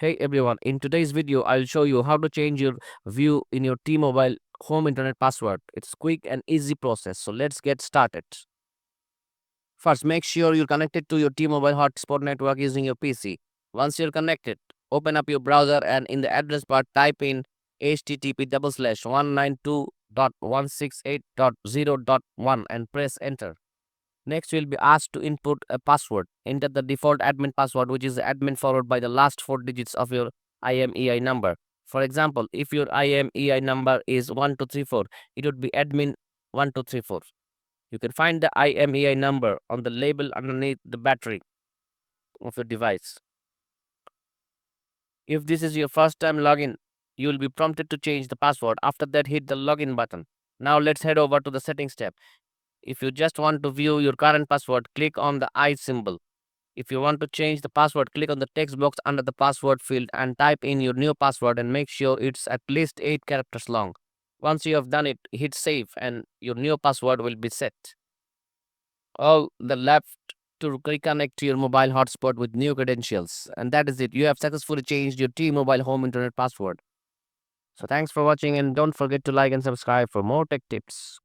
Hey everyone, in today's video, I'll show you how to change your view in your T-Mobile home internet password. It's quick and easy process, so let's get started. First, make sure you're connected to your T-Mobile hotspot network using your PC. Once you're connected, open up your browser and in the address bar type in http://192.168.0.1 and press enter. Next, you'll be asked to input a password. Enter the default admin password, which is the admin followed by the last four digits of your IMEI number. For example, if your IMEI number is 1234, it would be admin 1234. You can find the IMEI number on the label underneath the battery of your device. If this is your first time login, you will be prompted to change the password. After that, hit the login button. Now let's head over to the settings tab. If you just want to view your current password, click on the I symbol. If you want to change the password, click on the text box under the password field and type in your new password and make sure it's at least 8 characters long. Once you have done it, hit save and your new password will be set. All the left to reconnect to your mobile hotspot with new credentials. And that is it. You have successfully changed your T-Mobile home internet password. So thanks for watching and don't forget to like and subscribe for more tech tips.